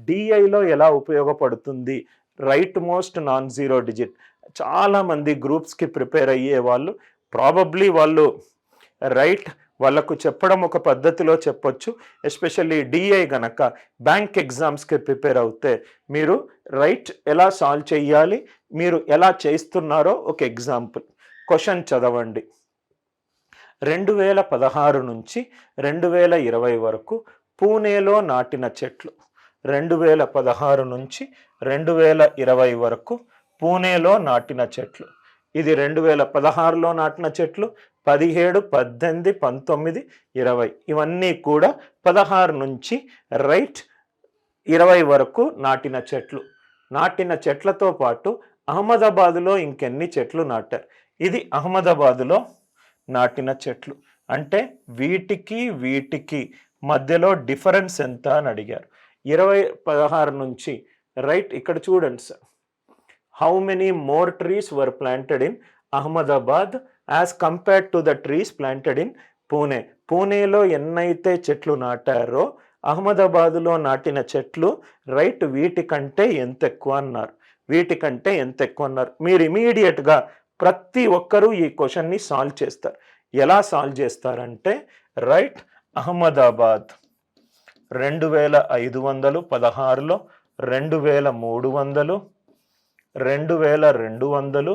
డిఐలో ఎలా ఉపయోగపడుతుంది right most non zero digit. చాలామంది గ్రూప్స్కి ప్రిపేర్ అయ్యే వాళ్ళు ప్రాబబ్లీ వాళ్ళు రైట్ వాళ్ళకు చెప్పడం ఒక పద్ధతిలో చెప్పొచ్చు. ఎస్పెషల్లీ డిఐ గనక బ్యాంక్ ఎగ్జామ్స్కి ప్రిపేర్ అవుతే మీరు రైట్ ఎలా సాల్వ్ చేయాలి, మీరు ఎలా చేస్తున్నారో ఒక ఎగ్జాంపుల్ క్వశ్చన్ చదవండి. 2016 నుంచి 2020 వరకు పూణేలో నాటిన చెట్లు. 2016 నుంచి 2020 వరకు పూణేలో నాటిన చెట్లు. ఇది 2016లో నాటిన చెట్లు, 17, 18, 19, 20 ఇవన్నీ కూడా 16 నుంచి రైట్ 20 వరకు నాటిన చెట్లు. నాటిన చెట్లతో పాటు అహ్మదాబాదులో ఇంకెన్ని చెట్లు నాటారు. ఇది అహ్మదాబాదులో నాటిన చెట్లు. అంటే వీటికి మధ్యలో డిఫరెన్స్ ఎంత అని అడిగారు. 2016 నుంచి రైట్ ఇక్కడ చూడండి sir, how many more trees were planted in Ahmedabad as compared to the trees planted in Pune. పూణేలో ఎన్నైతే చెట్లు నాటారో అహ్మదాబాదులో నాటిన చెట్లు రైట్ వీటికంటే ఎంత ఎక్కువ అన్నారు. మీరు ఇమీడియట్గా ప్రతి ఒక్కరూ ఈ క్వశ్చన్ని సాల్వ్ చేస్తారు. ఎలా సాల్వ్ చేస్తారంటే రైట్ అహ్మదాబాద్ 2500, 16లో 2300, 2200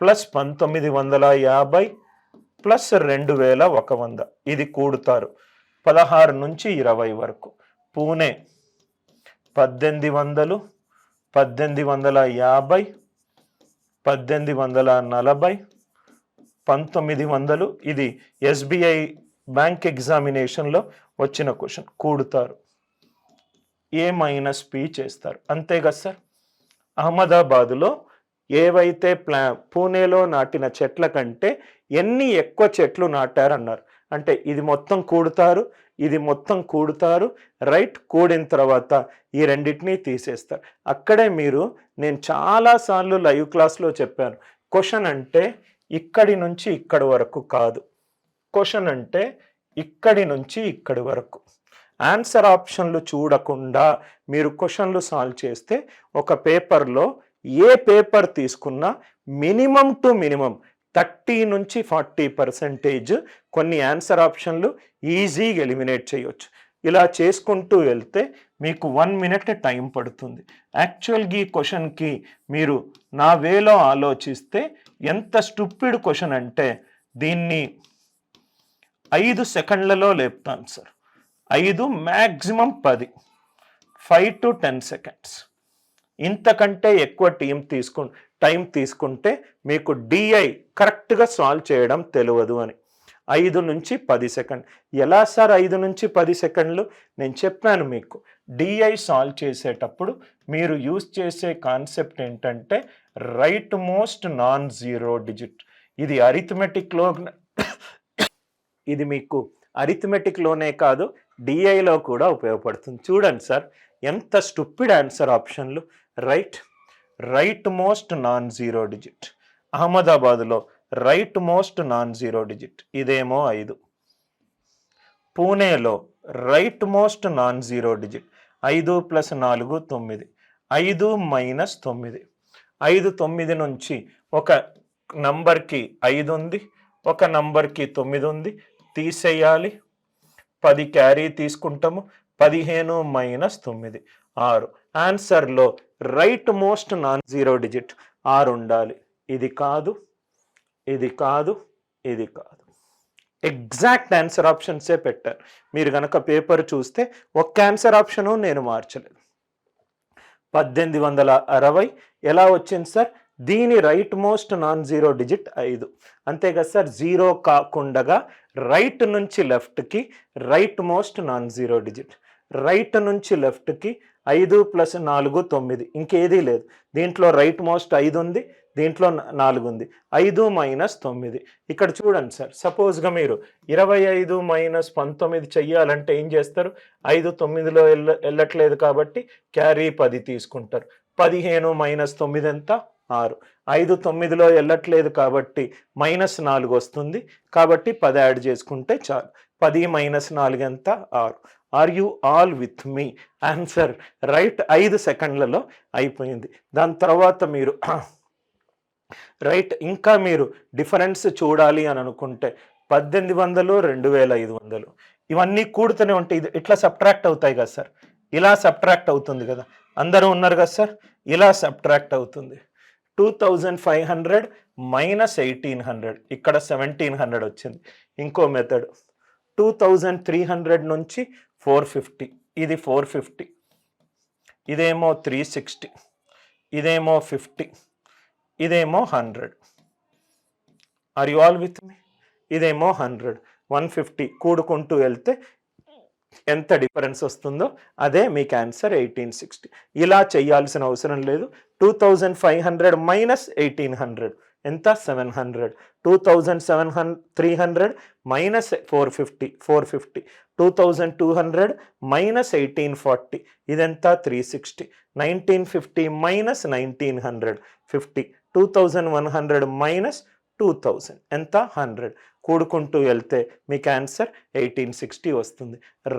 ప్లస్ 1950 ప్లస్ 2100 ఇది కూడుతారు. 16 నుంచి 20 వరకు. పూణే 1800, 1850, 1840, 1900 ఇది ఎస్బీఐ బ్యాంక్ ఎగ్జామినేషన్లో వచ్చిన క్వశ్చన్. కూడుతారు, ఏ మైనస్ పి చేస్తారు. అంతే కదా సార్. అహ్మదాబాదులో ఏవైతే పూణేలో నాటిన చెట్ల కంటే ఎన్ని ఎక్కువ చెట్లు నాటారన్నారు. అంటే ఇది మొత్తం కూడుతారు, ఇది మొత్తం కూడుతారు. రైట్ కూడిన తర్వాత ఈ రెండింటినీ తీసేస్తారు. అక్కడే నేను చాలాసార్లు లైవ్ క్లాస్లో చెప్పాను, క్వశ్చన్ అంటే ఇక్కడి నుంచి ఇక్కడి వరకు కాదు. క్వశ్చన్ అంటే ఇక్కడి నుంచి ఇక్కడి వరకు. ఆన్సర్ ఆప్షన్లు చూడకుండా మీరు క్వశ్చన్లు సాల్వ్ చేస్తే ఒక పేపర్లో ఏ పేపర్ తీసుకున్నా మినిమం టు మినిమం 30 నుంచి 40% కొన్ని ఆన్సర్ ఆప్షన్లు ఈజీగా ఎలిమినేట్ చేయొచ్చు. ఇలా చేసుకుంటూ వెళ్తే మీకు 1 minute టైం పడుతుంది. యాక్చువల్గా ఈ క్వశ్చన్కి మీరు నా వేలో ఆలోచిస్తే ఎంత స్టూపిడ్ క్వశ్చన్ అంటే దీన్ని 5 సెకండ్లలో లేపుతాను సార్. 5 maximum 10, 5 to 10 seconds. ఇంతకంటే ఎక్కువ టైం తీసుకుంటే మీకు డిఐ కరెక్ట్గా సాల్వ్ చేయడం తెలియదు అని. 5 నుంచి 10 సెకండ్. ఎలా సార్ 5 నుంచి 10 సెకండ్లు? నేను చెప్పాను మీకు, డిఐ సాల్వ్ చేసేటప్పుడు మీరు యూజ్ చేసే కాన్సెప్ట్ ఏంటంటే right most non zero digit. ఇది అరిథమెటిక్లో, ఇది మీకు అరిథమెటిక్లోనే కాదు డిఐలో కూడా ఉపయోగపడుతుంది. చూడండి సార్ ఎంత స్టూపిడ్ ఆన్సర్ ఆప్షన్లు. Right most non zero digit అహ్మదాబాద్లో right most non zero digit ఇదేమో 5. పూణేలో right most non zero digit 5 + 4 9, 5 - 9. 5 9 నుంచి ఒక నంబర్కి 5 ఉంది, ఒక నంబర్కి 9 ఉంది, తీసేయాలి. 10 క్యారీ తీసుకుంటాము. 15 - 9 6. ఆన్సర్లో right most non zero digit 6 ఉండాలి. ఇది కాదు, ఇది కాదు, ఇది కాదు. ఎగ్జాక్ట్ ఆన్సర్ ఆప్షన్సే పెట్టారు. మీరు కనుక పేపర్ చూస్తే ఒక్క ఆన్సర్ ఆప్షను నేను మార్చలేదు. 1860 ఎలా వచ్చింది సార్? దీని right most non zero digit 5. అంతే కదా సార్. 0 కాకుండా రైట్ నుంచి లెఫ్ట్కి right most non zero digit. Right నుంచి లెఫ్ట్కి 5 + 4 9, ఇంకేదీ లేదు. దీంట్లో రైట్ మోస్ట్ 5 ఉంది, దీంట్లో 4 ఉంది. 5 - 9. ఇక్కడ చూడండి సార్, సపోజ్గా మీరు 25 - 19 చెయ్యాలంటే ఏం చేస్తారు? 5 9లో వెళ్ళట్లేదు కాబట్టి క్యారీ 10 తీసుకుంటారు. 15 - 9 ఎంత? 6. 5 9లో వెళ్ళట్లేదు కాబట్టి -4 వస్తుంది, కాబట్టి 10 యాడ్ చేసుకుంటే చాలు. 10 - 4 ఎంత? 6. Are you all with me? Answer right 5 సెకండ్లలో అయిపోయింది. దాని తర్వాత మీరు రైట్ ఇంకా మీరు డిఫరెన్స్ చూడాలి అని అనుకుంటే 1800, 2500 ఇవన్నీ కూడుతూనే ఉంటాయి. ఇది ఇట్లా సబ్ట్రాక్ట్ అవుతాయి కదా సార్, ఇలా సబ్ట్రాక్ట్ అవుతుంది కదా, అందరూ ఉన్నారు కదా సార్, ఇలా సబ్ట్రాక్ట్ అవుతుంది. 2500 మైనస్ 1800, ఇక్కడ 1700 వచ్చింది. ఇంకో మెథడ్ 2300 నుంచి 450, ఇది 450, ఇదేమో 360, ఇదేమో 50, ఇదేమో 100. ఆర్ యు ఆల్ విత్ మీ? ఇదేమో 100, 150 కూడుకుంటూ వెళ్తే ఎంత డిఫరెన్స్ వస్తుందో అదే మీకు ఆన్సర్ 1860. ఇలా చేయాల్సిన అవసరం లేదు. 2500 మైనస్ 1800 ఎంత? 700. 2300 మైనస్ 450, 450. 2200 మైనస్ 1840, ఇదెంత? 360. 1950 మైనస్ 1900, 50. 2100 మైనస్ 2000 ఎంత? 100. కూడుకుంటూ వెళ్తే మీకు ఆన్సర్ 1860 వస్తుంది.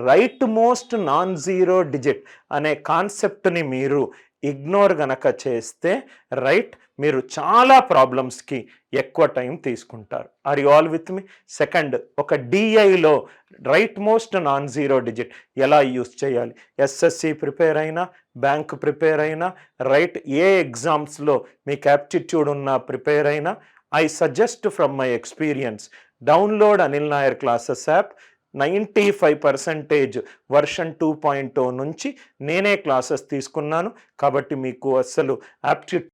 Right most non zero digit అనే కాన్సెప్ట్ని మీరు ఇగ్నోర్ గనక చేస్తే రైట్ మీరు చాలా ప్రాబ్లమ్స్కి ఎక్కువ టైం తీసుకుంటారు. Are you all with me? Second, ఒక డిఐలో right most non zero digit ఎలా యూస్ చేయాలి? ఎస్ఎస్సి ప్రిపేర్ అయినా, బ్యాంక్ ప్రిపేర్ అయినా, రైట్ ఏ ఎగ్జామ్స్లో మీకు యాప్టిట్యూడ్ ఉన్న ప్రిపేర్ అయినా, I suggest from my experience, download Anil Nair Classes app. 95% version 2.0 నుంచి నేనే క్లాసెస్ తీసుకున్నాను. కాబట్టి మీకు అసలు యాప్టిట్యూడ్